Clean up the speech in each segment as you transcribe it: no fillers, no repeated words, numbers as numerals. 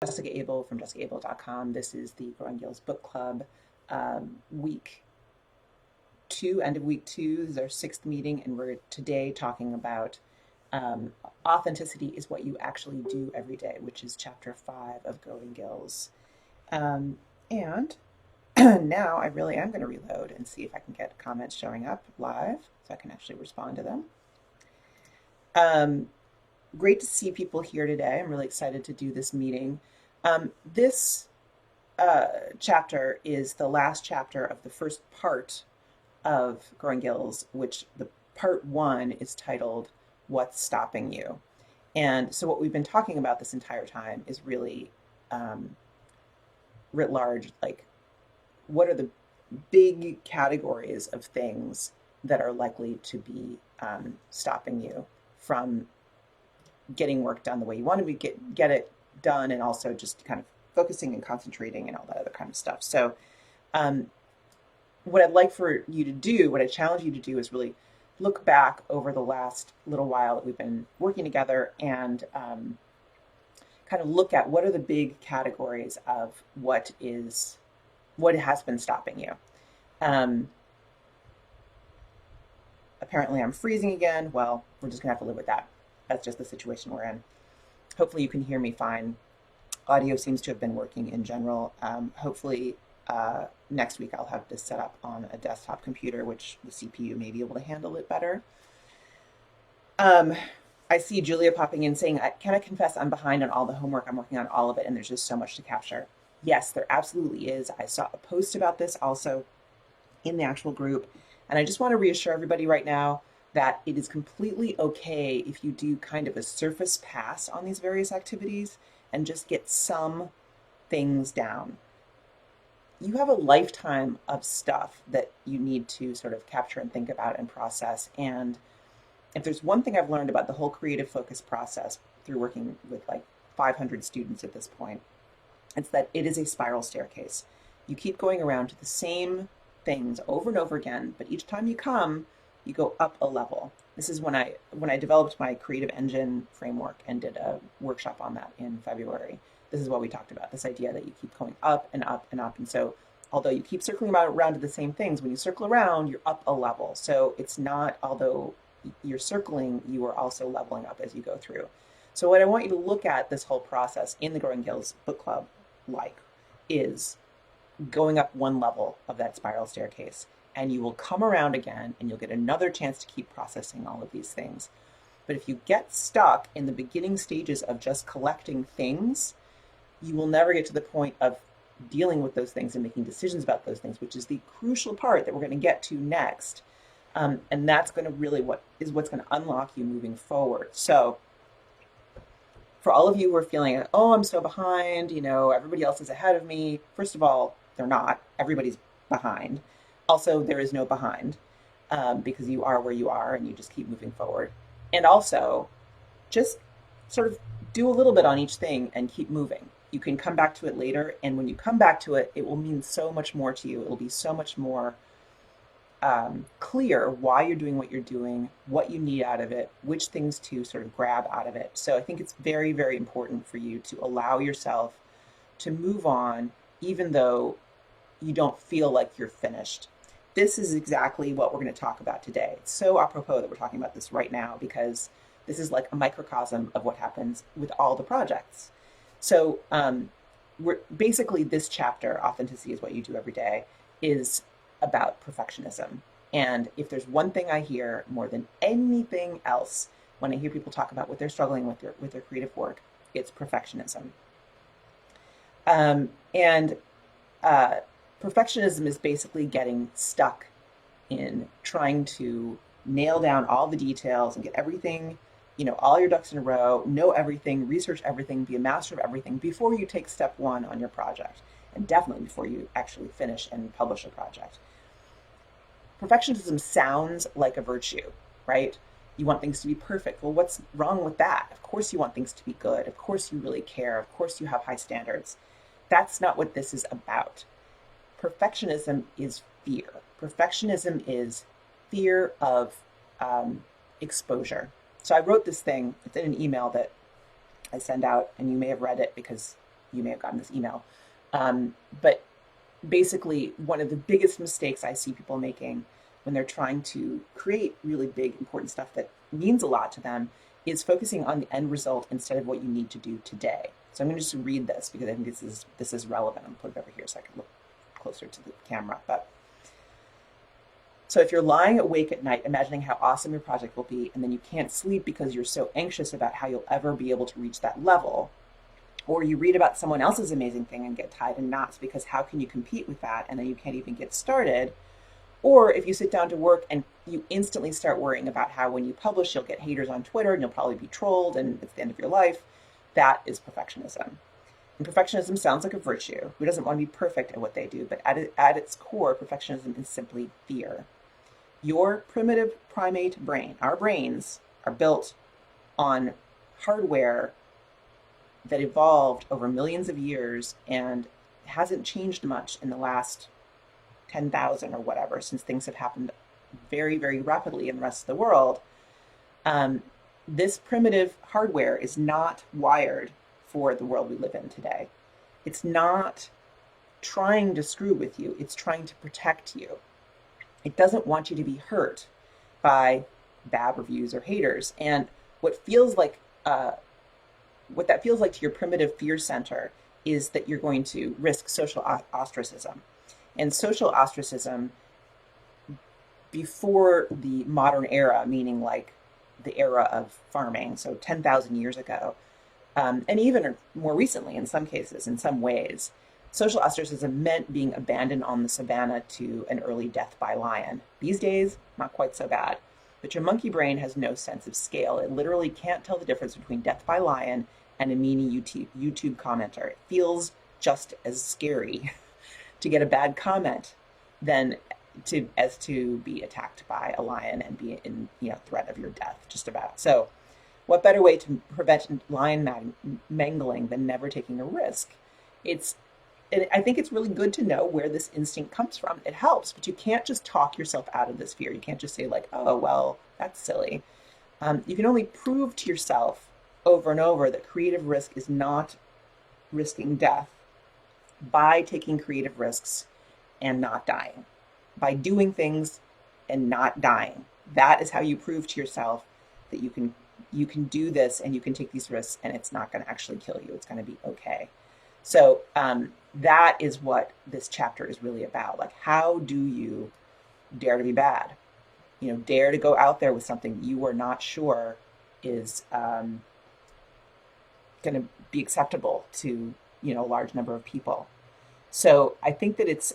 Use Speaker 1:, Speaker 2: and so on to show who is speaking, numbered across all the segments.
Speaker 1: Jessica Abel from jessicaabel.com. This is the Growing Gills Book Club week two, end of week two. This is our sixth meeting, and we're today talking about authenticity is what you actually do every day, which is chapter 5 of Growing Gills. And now I really am going to reload and see if I can get comments showing up live so I can actually respond to them. Great to see people here today. I'm really excited to do this meeting. This chapter is the last chapter of the first part of Growing Gills, which the part 1 is titled What's Stopping You? And so what we've been talking about this entire time is really writ large, like what are the big categories of things that are likely to be stopping you from getting work done the way you want to get it done, and also just kind of focusing and concentrating and all that other kind of stuff. So what I'd like for you to do, what I challenge you to do, is really look back over the last little while that we've been working together and kind of look at what are the big categories of what has been stopping you. Apparently I'm freezing again. Well, we're just gonna have to live with that. That's just the situation we're in. Hopefully you can hear me fine. Audio seems to have been working in general. Hopefully next week I'll have this set up on a desktop computer, which the CPU may be able to handle it better. I see Julia popping in saying, can I confess I'm behind on all the homework? I'm working on all of it and there's just so much to capture. Yes, there absolutely is. I saw a post about this also in the actual group. And I just want to reassure everybody right now that it is completely okay if you do kind of a surface pass on these various activities and just get some things down. You have a lifetime of stuff that you need to sort of capture and think about and process. And if there's one thing I've learned about the whole creative focus process through working with like 500 students at this point, it's that it is a spiral staircase. You keep going around to the same things over and over again, but each time you come, you go up a level. This is when I developed my creative engine framework and did a workshop on that in February. This is what we talked about, this idea that you keep going up and up and up. And so although you keep circling around to the same things, when you circle around, you're up a level. So it's not, although you're circling, you are also leveling up as you go through. So what I want you to look at this whole process in the Growing Gills book club is going up one level of that spiral staircase, and you will come around again and you'll get another chance to keep processing all of these things. But if you get stuck in the beginning stages of just collecting things, you will never get to the point of dealing with those things and making decisions about those things, which is the crucial part that we're going to get to next. And that's going to really what's going to unlock you moving forward. So for all of you who are feeling, oh, I'm so behind, everybody else is ahead of me. First of all, they're not. Everybody's behind. Also, there is no behind because you are where you are and you just keep moving forward. And also, just sort of do a little bit on each thing and keep moving. You can come back to it later, and when you come back to it, it will mean so much more to you. It will be so much more clear why you're doing what you're doing, what you need out of it, which things to sort of grab out of it. So I think it's very, very important for you to allow yourself to move on, even though you don't feel like you're finished. This is exactly what we're going to talk about today. It's so apropos that we're talking about this right now, because this is like a microcosm of what happens with all the projects. So we're basically, this chapter, Authenticity is What You Do Every Day, is about perfectionism. And if there's one thing I hear more than anything else when I hear people talk about what they're struggling with their creative work, it's perfectionism. Perfectionism is basically getting stuck in trying to nail down all the details and get everything, all your ducks in a row, know everything, research everything, be a master of everything before you take step 1 on your project, and definitely before you actually finish and publish a project. Perfectionism sounds like a virtue, right? You want things to be perfect. Well, what's wrong with that? Of course you want things to be good. Of course you really care. Of course you have high standards. That's not what this is about. Perfectionism is fear. Perfectionism is fear of exposure. So I wrote this thing, it's in an email that I send out, and you may have read it because you may have gotten this email. But basically, one of the biggest mistakes I see people making when they're trying to create really big, important stuff that means a lot to them is focusing on the end result instead of what you need to do today. So I'm going to just read this because I think this is relevant. I'm going to put it over here so I can look closer to the camera. But so if you're lying awake at night imagining how awesome your project will be, and then you can't sleep because you're so anxious about how you'll ever be able to reach that level, or you read about someone else's amazing thing and get tied in knots because how can you compete with that, and then you can't even get started, or if you sit down to work and you instantly start worrying about how when you publish you'll get haters on Twitter and you'll probably be trolled and it's the end of your life, that is perfectionism. And perfectionism sounds like a virtue. Who doesn't want to be perfect at what they do? But at its core, perfectionism is simply fear. Your primitive primate brain, our brains, are built on hardware that evolved over millions of years and hasn't changed much in the last 10,000 or whatever, since things have happened very, very rapidly in the rest of the world. This primitive hardware is not wired for the world we live in today. It's not trying to screw with you, it's trying to protect you. It doesn't want you to be hurt by bad reviews or haters. And what that feels like to your primitive fear center is that you're going to risk social ostracism. And social ostracism before the modern era, meaning like the era of farming, so 10,000 years ago, and even more recently in some cases, in some ways, social ostracism meant being abandoned on the savannah to an early death by lion. These days, not quite so bad. But your monkey brain has no sense of scale. It literally can't tell the difference between death by lion and a meanie YouTube commenter. It feels just as scary to get a bad comment than to be attacked by a lion and be in threat of your death, just about. So what better way to prevent lion mangling than never taking a risk? I think it's really good to know where this instinct comes from. It helps, but you can't just talk yourself out of this fear. You can't just say like, oh, well, that's silly. You can only prove to yourself over and over that creative risk is not risking death by taking creative risks and not dying, by doing things and not dying. That is how you prove to yourself that you can do this and you can take these risks and it's not going to actually kill you. It's going to be okay. So that is what this chapter is really about. Like, how do you dare to be bad? Dare to go out there with something you are not sure is going to be acceptable to a large number of people. So I think that it's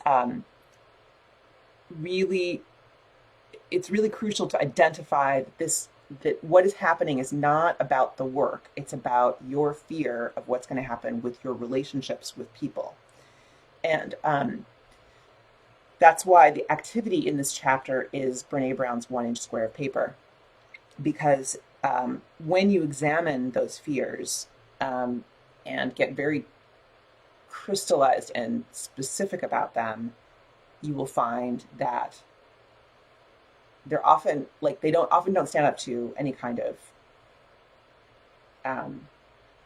Speaker 1: really crucial to identify that what is happening is not about the work. It's about your fear of what's going to happen with your relationships with people. And that's why the activity in this chapter is Brene Brown's 1-inch square of paper. Because when you examine those fears and get very crystallized and specific about them, you will find that they're often they don't stand up to any kind of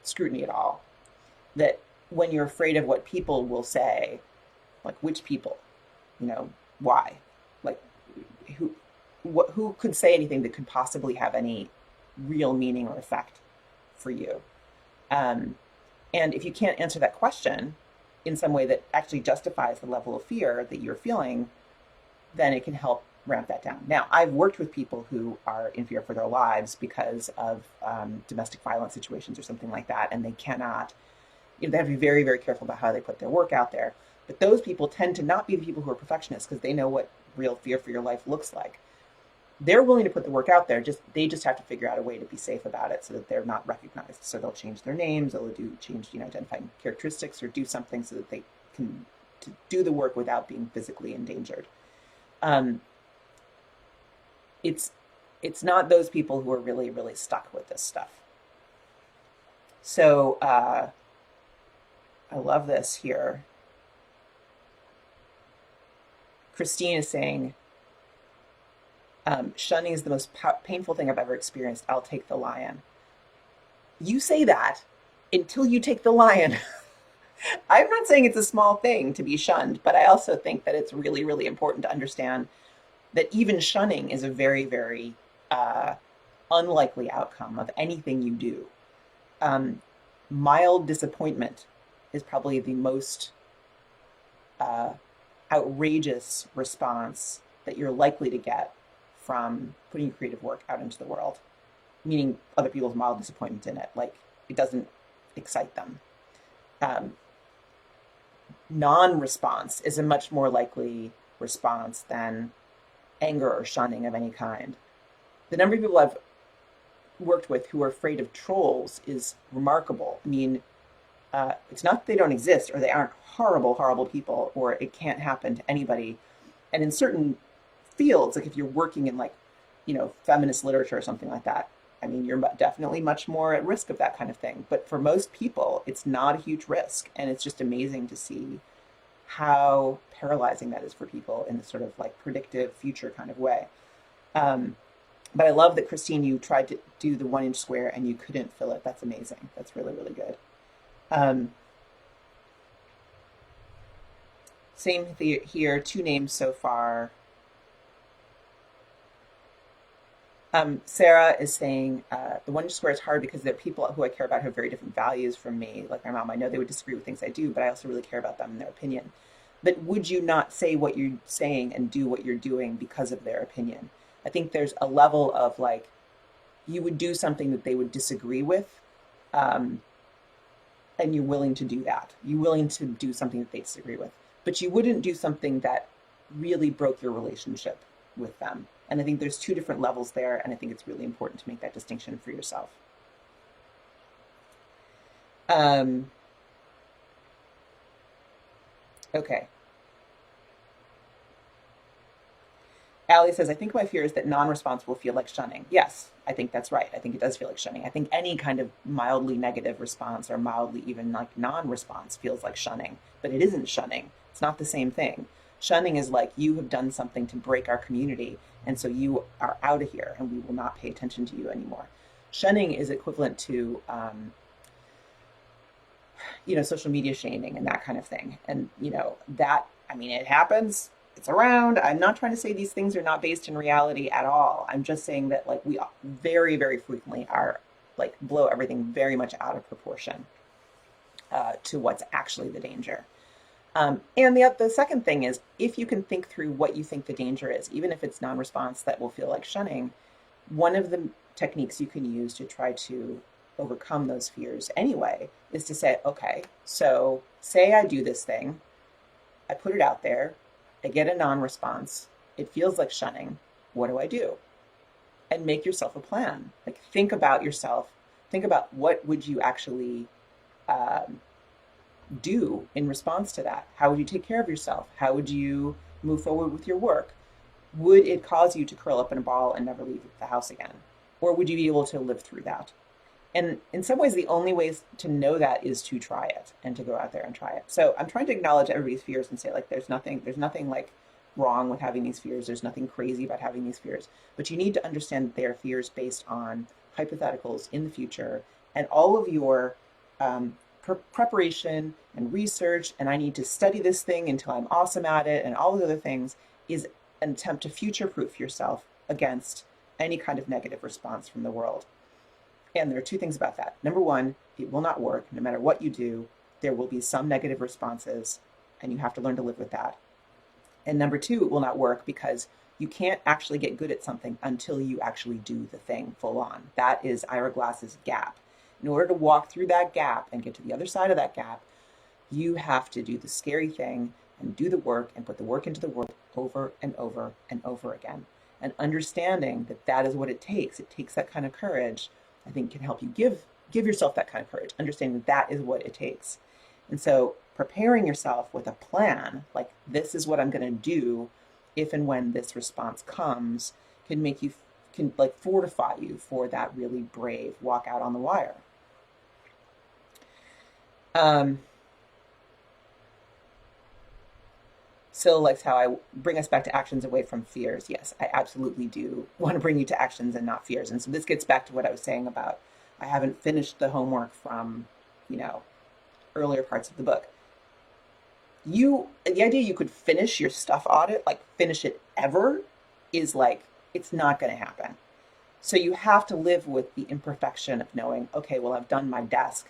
Speaker 1: scrutiny at all. That when you're afraid of what people will say, like which people, why, like who could say anything that could possibly have any real meaning or effect for you, and if you can't answer that question in some way that actually justifies the level of fear that you're feeling, then it can help ramp that down. Now, I've worked with people who are in fear for their lives because of domestic violence situations or something like that, and they cannot, they have to be very, very careful about how they put their work out there. But those people tend to not be the people who are perfectionists because they know what real fear for your life looks like. They're willing to put the work out there, they just have to figure out a way to be safe about it so that they're not recognized. So they'll change their names, they'll change identifying characteristics, or do something so that they can to do the work without being physically endangered. It's not those people who are really, really stuck with this stuff. So I love this here. Christine is saying, shunning is the most painful thing I've ever experienced. I'll take the lion. You say that until you take the lion. I'm not saying it's a small thing to be shunned, but I also think that it's really, really important to understand that even shunning is a very, very uh, unlikely outcome of anything you do. Um, Mild disappointment is probably the most uh, outrageous response that you're likely to get from putting your creative work out into the world, meaning other people's mild disappointment in it. Like it doesn't excite them. Um, Non response is a much more likely response than anger or shunning of any kind. The number of people I've worked with who are afraid of trolls is remarkable. I mean, it's not that they don't exist or they aren't horrible, horrible people or it can't happen to anybody. And in certain fields, like if you're working in like, feminist literature or something like that, I mean, you're definitely much more at risk of that kind of thing. But for most people, it's not a huge risk. And it's just amazing to see how paralyzing that is for people in this sort of like predictive future kind of way. Um, but I love that, Christine, you tried to do the 1 inch square and you couldn't fill it. That's amazing. That's really, really good. Um, Same here, two names so far. Sarah is saying the 1 inch square is hard because there are people who I care about who have very different values from me. Like my mom, I know they would disagree with things I do, but I also really care about them and their opinion. But would you not say what you're saying and do what you're doing because of their opinion? I think there's a level of like, you would do something that they would disagree with, um, and you're willing to do that. You're willing to do something that they disagree with, but you wouldn't do something that really broke your relationship with them. And I think there's two different levels there, and I think it's really important to make that distinction for yourself. Um, okay. Allie says, I think my fear is that non-response will feel like shunning. Yes, I think that's right. I think it does feel like shunning. I think any kind of mildly negative response or mildly even like non-response feels like shunning, but it isn't shunning. It's not the same thing. Shunning is like you have done something to break our community, and so you are out of here, and we will not pay attention to you anymore. Shunning is equivalent to, social media shaming and that kind of thing. And, that, I mean, it happens, it's around. I'm not trying to say these things are not based in reality at all. I'm just saying that, like, we very, very frequently are, like, blow everything very much out of proportion to what's actually the danger. And the second thing is, if you can think through what you think the danger is, even if it's non response that will feel like shunning, one of the techniques you can use to try to overcome those fears anyway is to say, okay, so say I do this thing, I put it out there, I get a non response, it feels like shunning. What do I do? And make yourself a plan. Like, think about yourself, think about what would you actually um, do in response to that? How would you take care of yourself? How would you move forward with your work? Would it cause you to curl up in a ball and never leave the house again? Or would you be able to live through that? And in some ways, the only ways to know that is to try it and to go out there and try it. So I'm trying to acknowledge everybody's fears and say, like, there's nothing like wrong with having these fears. There's nothing crazy about having these fears. But you need to understand that they are fears based on hypotheticals in the future, and all of your preparation and research, and I need to study this thing until I'm awesome at it, and all the other things is an attempt to future proof yourself against any kind of negative response from the world. And there are two things about that. Number one, it will not work. No matter what you do, there will be some negative responses, and you have to learn to live with that. And number two, it will not work because you can't actually get good at something until you actually do the thing full on. That is Ira Glass's gap. In order to walk through that gap and get to the other side of that gap, you have to do the scary thing and do the work and put the work into the work over and over and over again. And understanding that that is what it takes. It takes that kind of courage, I think, can help you give yourself that kind of courage, understanding that that is what it takes. And so preparing yourself with a plan, like this is what I'm going to do if and when this response comes, can like fortify you for that really brave walk out on the wire. Um, Syl likes how I bring us back to actions away from fears. Yes, I absolutely do want to bring you to actions and not fears. And so this gets back to what I was saying about I haven't finished the homework from, you know, earlier parts of the book. The idea you could finish your stuff audit, like finish it ever, is like, it's not going to happen. So you have to live with the imperfection of knowing, okay, well, I've done my desk.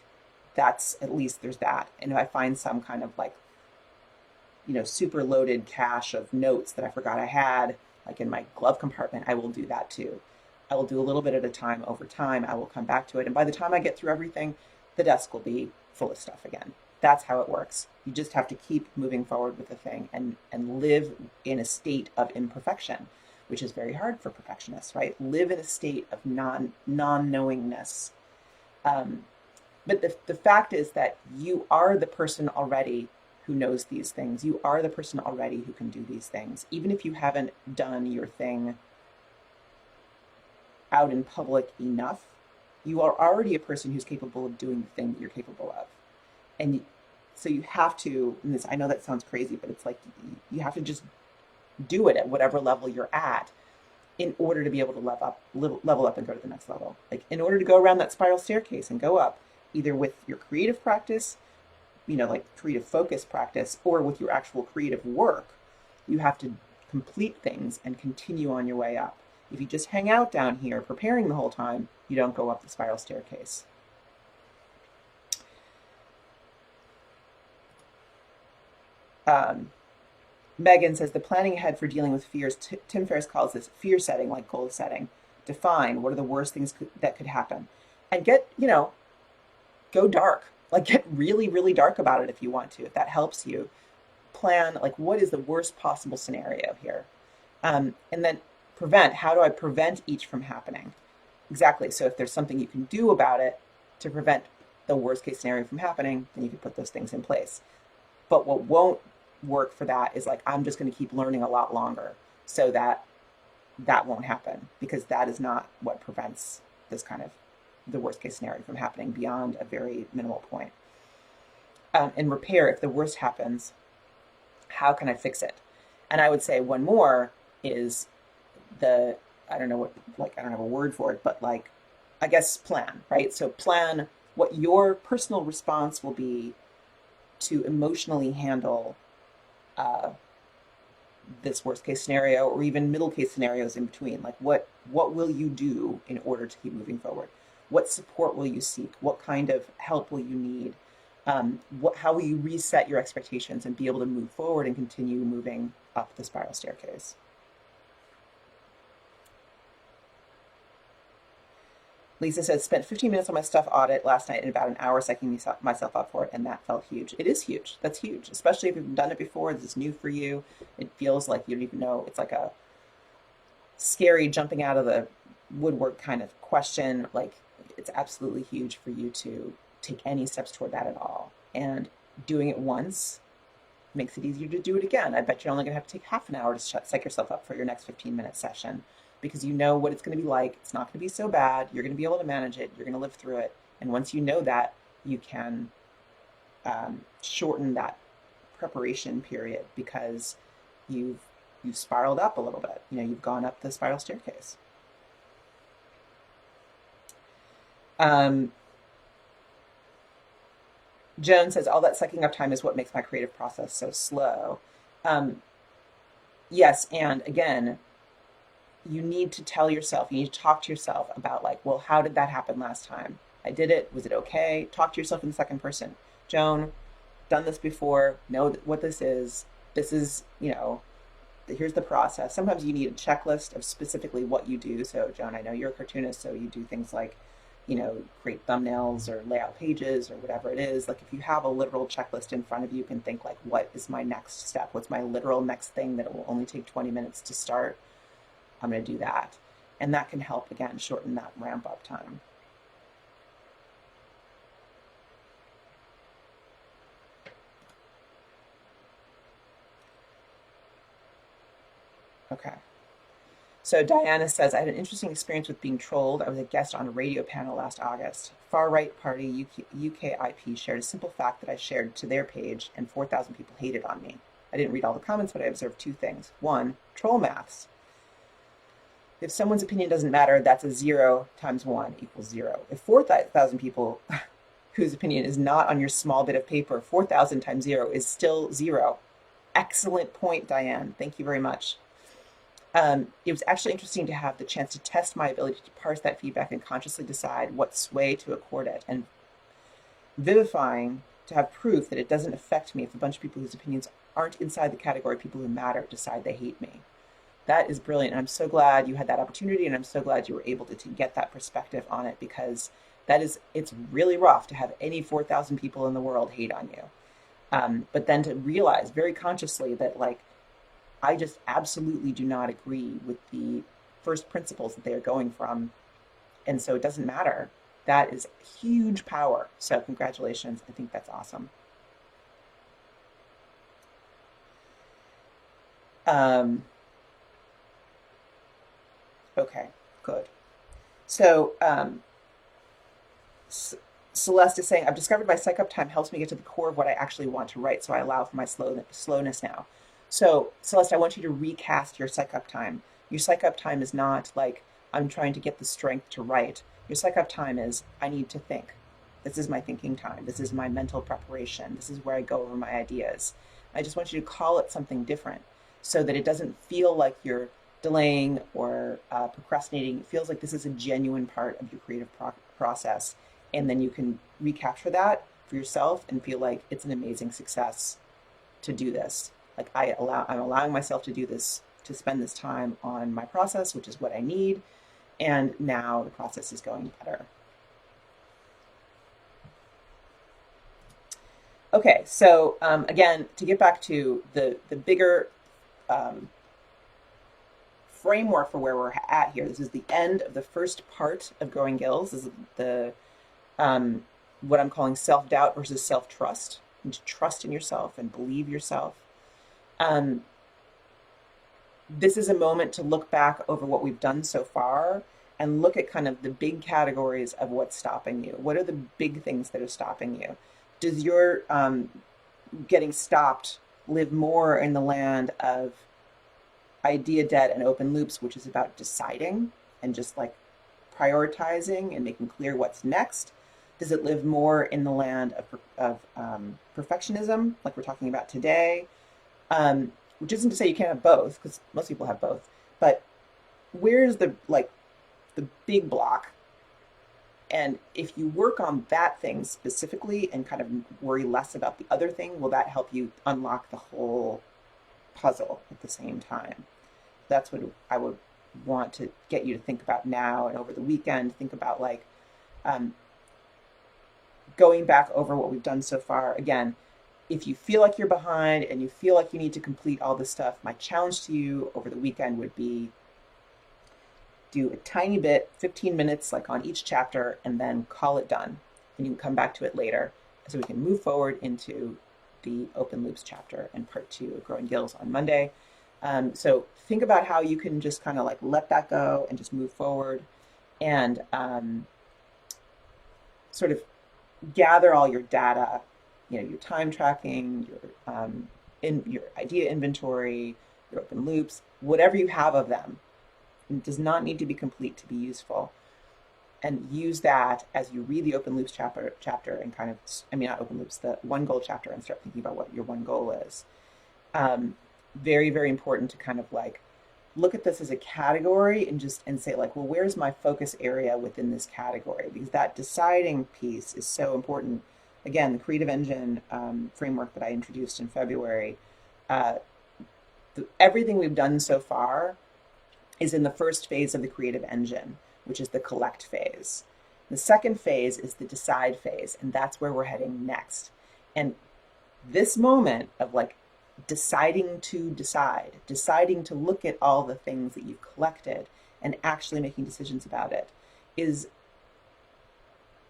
Speaker 1: That's, at least there's that. And if I find some kind of like, super loaded cache of notes that I forgot I had, like in my glove compartment, I will do that too. I will do a little bit at a time. Over time, I will come back to it. And by the time I get through everything, the desk will be full of stuff again. That's how it works. You just have to keep moving forward with the thing and live in a state of imperfection, which is very hard for perfectionists, right? Live in a state of non-knowingness. But the fact is that you are the person already who knows these things. You are the person already who can do these things. Even if you haven't done your thing out in public enough, you are already a person who's capable of doing the thing that you're capable of. And so you have to, and this, I know that sounds crazy, but it's like you have to just do it at whatever level you're at in order to be able to level up and go to the next level. Like in order to go around that spiral staircase and go up, either with your creative practice, like creative focus practice, or with your actual creative work, you have to complete things and continue on your way up. If you just hang out down here preparing the whole time, you don't go up the spiral staircase. Megan says the planning ahead for dealing with fears. Tim Ferriss calls this fear setting, like goal setting. Define what are the worst things that could happen, and go dark. Like get really, really dark about it if you want to. If that helps you, plan like what is the worst possible scenario here, and then prevent. How do I prevent each from happening? Exactly. So if there's something you can do about it to prevent the worst case scenario from happening, then you can put those things in place. But what won't work for that is like, I'm just going to keep learning a lot longer so that won't happen, because that is not what prevents this kind of the worst case scenario from happening beyond a very minimal point. And repair, if the worst happens, how can I fix it? And I would say one more is I don't have a word for it, but like, I guess plan, right? So plan what your personal response will be to emotionally handle this worst case scenario, or even middle case scenarios in between. Like what will you do in order to keep moving forward? What support will you seek? What kind of help will you need? How will you reset your expectations and be able to move forward and continue moving up the spiral staircase? Lisa says, spent 15 minutes on my stuff audit last night and about an hour psyching myself up for it, and that felt huge. It is huge. That's huge, especially if you've done it before. This is new for you. It feels like you don't even know. It's like a scary jumping out of the woodwork kind of question. Like, it's absolutely huge for you to take any steps toward that at all. And doing it once makes it easier to do it again. I bet you're only going to have to take half an hour to psych yourself up for your next 15-minute session, because you know what it's going to be like. It's not going to be so bad. You're going to be able to manage it. You're going to live through it. And once you know that, you can shorten that preparation period, because you've spiraled up a little bit. You've gone up the spiral staircase. Joan says, all that sucking up time is what makes my creative process so slow. Yes, and again, you need to tell yourself, you need to talk to yourself about like, well, how did that happen last time? I did it. Was it okay? Talk to yourself in the second person. Joan, done this before, know what this is. This is, here's the process. Sometimes you need a checklist of specifically what you do. So Joan, I know you're a cartoonist, so you do things like, create thumbnails or lay out pages or whatever it is. Like if you have a literal checklist in front of you, you can think like, what is my next step? What's my literal next thing that it will only take 20 minutes to start? I'm going to do that. And that can help, again, shorten that ramp up time. Okay. So Diana says, I had an interesting experience with being trolled. I was a guest on a radio panel last August. Far-right party UKIP shared a simple fact that I shared to their page, and 4,000 people hated on me. I didn't read all the comments, but I observed two things. One, troll maths. If someone's opinion doesn't matter, that's a 0 times 1 equals 0. If 4,000 people whose opinion is not on your small bit of paper, 4,000 times 0 is still 0. Excellent point, Diane. Thank you very much. It was actually interesting to have the chance to test my ability to parse that feedback and consciously decide what sway to accord it, and vivifying to have proof that it doesn't affect me if a bunch of people whose opinions aren't inside the category of people who matter decide they hate me. That is brilliant. And I'm so glad you had that opportunity, and I'm so glad you were able to get that perspective on it, because it's really rough to have any 4,000 people in the world hate on you. But then to realize very consciously that, like, I just absolutely do not agree with the first principles that they are going from. And so it doesn't matter. That is huge power. So congratulations. I think that's awesome. Okay, good. So Celeste is saying, I've discovered my psych up time helps me get to the core of what I actually want to write, so I allow for my slowness now. So Celeste, I want you to recast your psych up time. Your psych up time is not like, I'm trying to get the strength to write. Your psych up time is, I need to think. This is my thinking time. This is my mental preparation. This is where I go over my ideas. I just want you to call it something different so that it doesn't feel like you're delaying or procrastinating. It feels like this is a genuine part of your creative process. And then you can recapture that for yourself and feel like it's an amazing success to do this. Like I'm allowing myself to do this, to spend this time on my process, which is what I need. And now the process is going better. Okay, so again, to get back to the bigger framework for where we're at here, this is the end of the first part of Growing Gills. This is the what I'm calling self-doubt versus self-trust, and to trust in yourself and believe yourself. This is a moment to look back over what we've done so far and look at kind of the big categories of what's stopping you. What are the big things that are stopping you? Does your getting stopped live more in the land of idea debt and open loops, which is about deciding and just like prioritizing and making clear what's next? Does it live more in the land of perfectionism, like we're talking about today? Which isn't to say you can't have both, because most people have both. But where's the big block? And if you work on that thing specifically and kind of worry less about the other thing, will that help you unlock the whole puzzle at the same time? That's what I would want to get you to think about now and over the weekend. Think about like going back over what we've done so far. Again, if you feel like you're behind and you feel like you need to complete all this stuff, my challenge to you over the weekend would be do a tiny bit, 15 minutes, like on each chapter, and then call it done. And you can come back to it later so we can move forward into the open loops chapter and part 2 of Growing Gills on Monday. So think about how you can just kind of like let that go and just move forward and sort of gather all your data, you know, your time tracking, your idea inventory, your open loops, whatever you have of them. It does not need to be complete to be useful. And use that as you read the open loops chapter and kind of, I mean, not open loops, the one goal chapter, and start thinking about what your one goal is. Very, very important to kind of like look at this as a category and say like, well, where's my focus area within this category? Because that deciding piece is so important. Again, the creative engine framework that I introduced in February, everything we've done so far is in the first phase of the creative engine, which is the collect phase. The second phase is the decide phase, and that's where we're heading next. And this moment of like deciding to decide, deciding to look at all the things that you've collected and actually making decisions about it is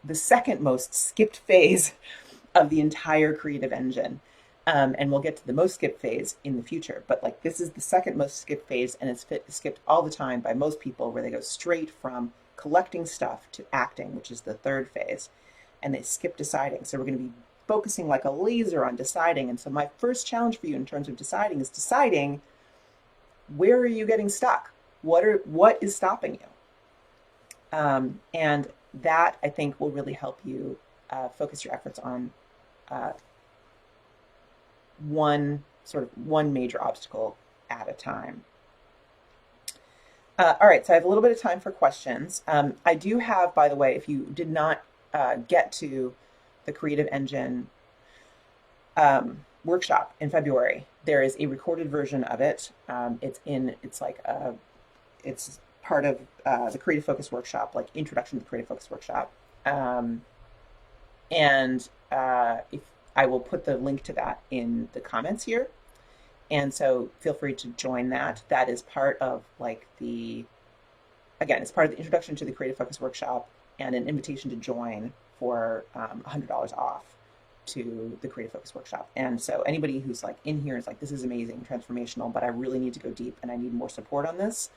Speaker 1: the second most skipped phase of the entire creative engine. And we'll get to the most skipped phase in the future. But like this is the second most skipped phase, and it's skipped all the time by most people, where they go straight from collecting stuff to acting, which is the third phase. And they skip deciding. So we're going to be focusing like a laser on deciding. And so my first challenge for you in terms of deciding is deciding, where are you getting stuck? What is stopping you? And that I think will really help you focus your efforts on uh, one major obstacle at a time. All right, so I have a little bit of time for questions. I do have, by the way, if you did not get to the Creative Engine workshop in February, there is a recorded version of it. It's part of the Creative Focus workshop, like Introduction to the Creative Focus workshop. And if I will put the link to that in the comments here. And so feel free to join that. That is part of it's part of the Introduction to the Creative Focus workshop and an invitation to join for $100 off to the Creative Focus workshop. And so anybody who's like in here is like, this is amazing, transformational, but I really need to go deep and I need more support on this,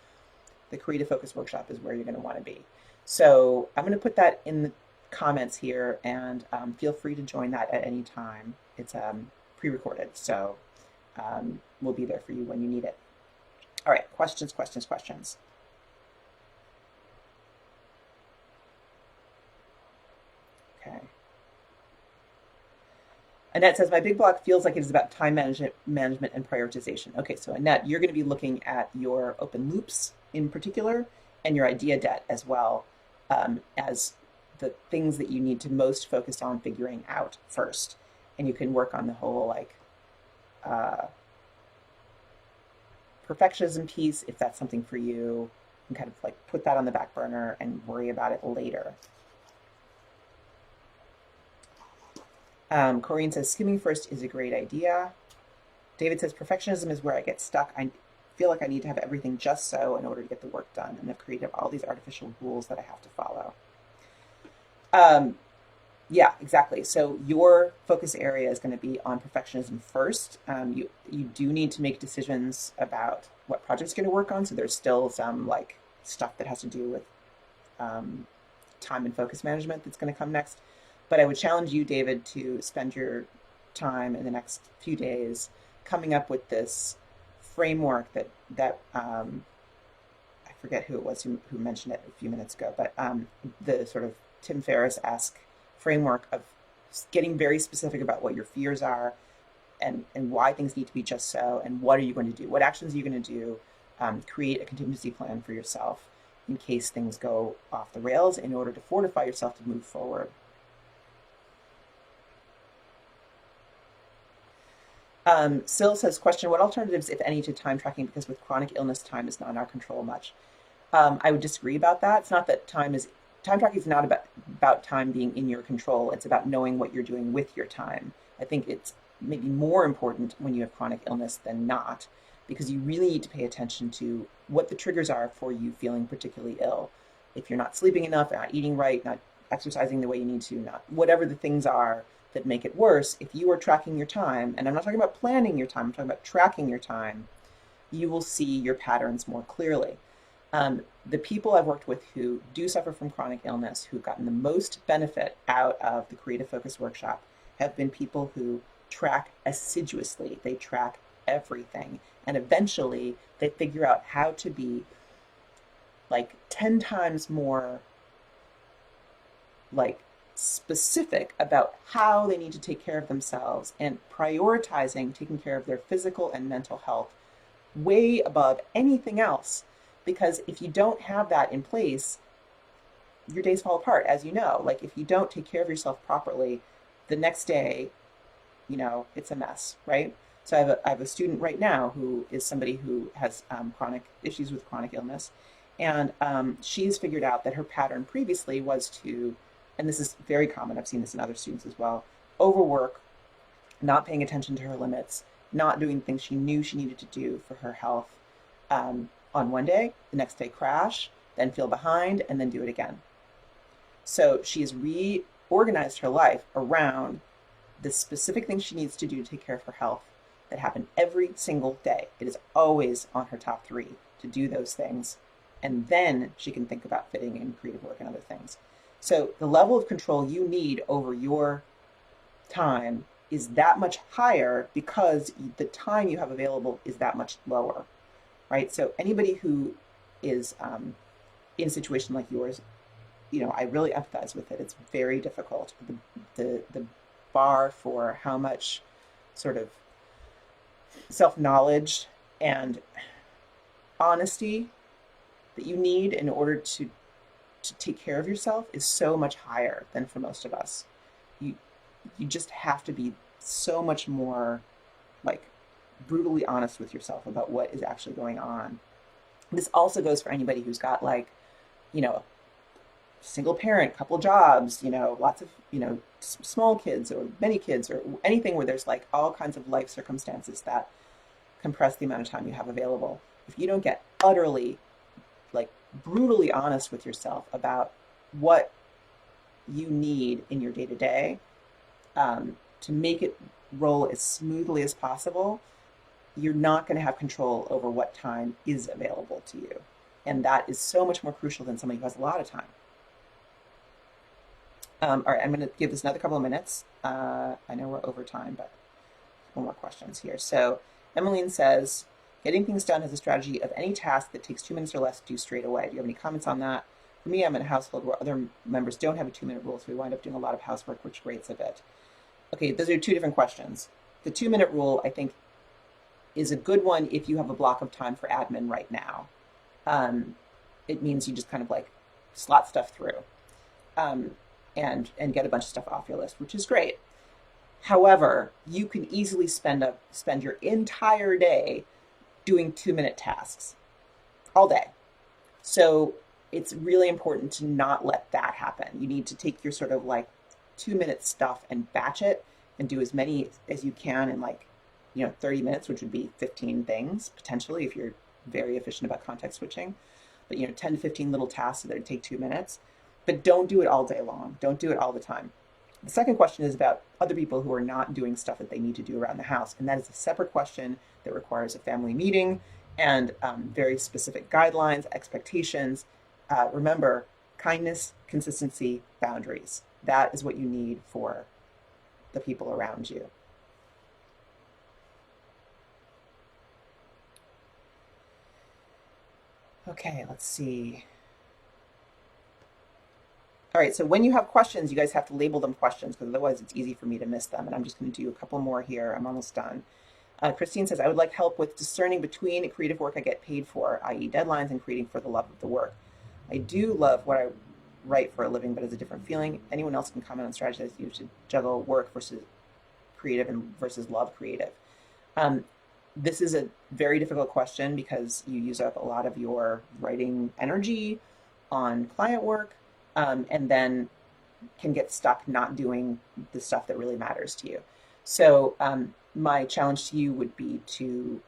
Speaker 1: the Creative Focus workshop is where you're going to want to be. So I'm going to put that in the comments here, and feel free to join that at any time. It's pre-recorded, so we'll be there for you when you need it. All right, questions. Okay. Annette says, my big block feels like it is about time management and prioritization. Okay, so Annette, you're going to be looking at your open loops in particular and your idea debt as well, as the things that you need to most focus on figuring out first. And you can work on the whole perfectionism piece if that's something for you, and kind of like put that on the back burner and worry about it later. Corrine says, skimming first is a great idea. David says, perfectionism is where I get stuck. I feel like I need to have everything just so in order to get the work done, and I've created all these artificial rules that I have to follow. Yeah, exactly. So your focus area is going to be on perfectionism first. You do need to make decisions about what project's going to work on. So there's still some like stuff that has to do with time and focus management that's going to come next. But I would challenge you, David, to spend your time in the next few days coming up with this framework that I forget who it was who mentioned it a few minutes ago, but the sort of Tim Ferriss-esque framework of getting very specific about what your fears are and why things need to be just so, and what are you going to do? What actions are you going to do? Create a contingency plan for yourself in case things go off the rails in order to fortify yourself to move forward. Syl says, question, what alternatives, if any, to time tracking? Because with chronic illness, time is not in our control much. I would disagree about that. It's not that time tracking is not about time being in your control. It's about knowing what you're doing with your time. I think it's maybe more important when you have chronic illness than not, because you really need to pay attention to what the triggers are for you feeling particularly ill. If you're not sleeping enough, not eating right, not exercising the way you need to, not whatever the things are that make it worse, if you are tracking your time, and I'm not talking about planning your time, I'm talking about tracking your time, you will see your patterns more clearly. The people I've worked with who do suffer from chronic illness, who've gotten the most benefit out of the Creative Focus workshop, have been people who track assiduously. They track everything. And eventually they figure out how to be like 10 times more like specific about how they need to take care of themselves and prioritizing taking care of their physical and mental health way above anything else. Because if you don't have that in place, your days fall apart, as you know. Like if you don't take care of yourself properly, the next day, it's a mess, right? So I have a student right now who is somebody who has chronic issues with chronic illness. And she's figured out that her pattern previously was to, and this is very common, I've seen this in other students as well, overwork, not paying attention to her limits, not doing things she knew she needed to do for her health on one day, the next day crash, then feel behind, and then do it again. So she has reorganized her life around the specific things she needs to do to take care of her health that happen every single day. It is always on her top 3 to do those things. And then she can think about fitting in creative work and other things. So the level of control you need over your time is that much higher because the time you have available is that much lower, right? So anybody who is in a situation like yours, I really empathize with it. It's very difficult. The bar for how much sort of self-knowledge and honesty that you need in order to take care of yourself is so much higher than for most of us. You you just have to be so much more like brutally honest with yourself about what is actually going on. This also goes for anybody who's got like, you know, single parent, couple jobs, lots of, small kids or many kids or anything where there's like all kinds of life circumstances that compress the amount of time you have available. If you don't get utterly, like, brutally honest with yourself about what you need in your day to day to make it roll as smoothly as possible, you're not going to have control over what time is available to you. And that is so much more crucial than somebody who has a lot of time. All right, I'm going to give this another couple of minutes. I know we're over time, but one more questions here. So Emmeline says, getting things done is a strategy of any task that takes 2 minutes or less to do straight away. Do you have any comments on that? For me, I'm in a household where other members don't have a 2-minute rule, so we wind up doing a lot of housework, which grates a bit. Okay, those are two different questions. The 2-minute rule, I think, is a good one if you have a block of time for admin right now. It means you just kind of like slot stuff through and get a bunch of stuff off your list, which is great. However, you can easily spend your entire day doing 2-minute tasks all day. So it's really important to not let that happen. You need to take your sort of like 2-minute stuff and batch it and do as many as you can in like, 30 minutes, which would be 15 things potentially if you're very efficient about context switching. But 10 to 15 little tasks that would take 2 minutes. But don't do it all day long. Don't do it all the time. The second question is about other people who are not doing stuff that they need to do around the house. And that is a separate question that requires a family meeting and very specific guidelines, expectations. Remember, kindness, consistency, boundaries. That is what you need for the people around you. Okay, let's see. All right, so when you have questions, you guys have to label them questions because otherwise it's easy for me to miss them. And I'm just going to do a couple more here. I'm almost done. Christine says, I would like help with discerning between creative work I get paid for, i.e. deadlines, and creating for the love of the work. I do love what I write for a living, but it's a different feeling. Anyone else can comment on strategies used to juggle work versus creative and versus love creative. This is a very difficult question because you use up a lot of your writing energy on client work and then can get stuck not doing the stuff that really matters to you. So my challenge to you would be to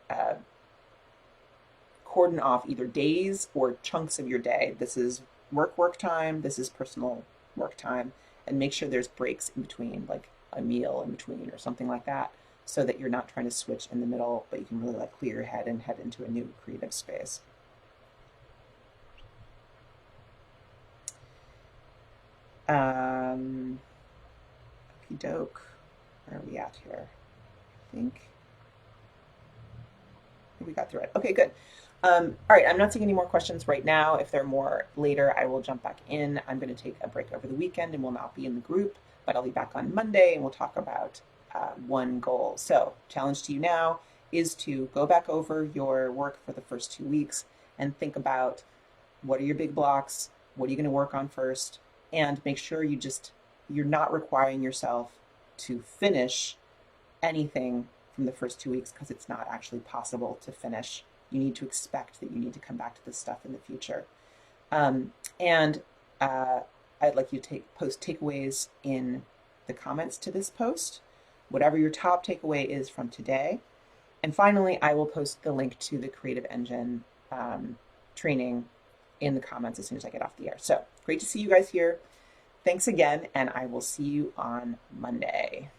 Speaker 1: cordon off either days or chunks of your day. This is work time, this is personal work time, and make sure there's breaks in between, like a meal in between or something like that, so that you're not trying to switch in the middle, but you can really like clear your head and head into a new creative space. Okie doke. Where are we at here? I think we got through it. Okay, good. All right, I'm not seeing any more questions right now. If there are more later, I will jump back in. I'm going to take a break over the weekend and will not be in the group, but I'll be back on Monday and we'll talk about one goal. So, challenge to you now is to go back over your work for the first 2 weeks and think about what are your big blocks, what are you going to work on first, and make sure you're not requiring yourself to finish anything from the first 2 weeks because it's not actually possible to finish. You need to expect that you need to come back to this stuff in the future. And I'd like you to post takeaways in the comments to this post, whatever your top takeaway is from today. And finally, I will post the link to the Creative Engine training in the comments as soon as I get off the air. So great to see you guys here. Thanks again, and I will see you on Monday.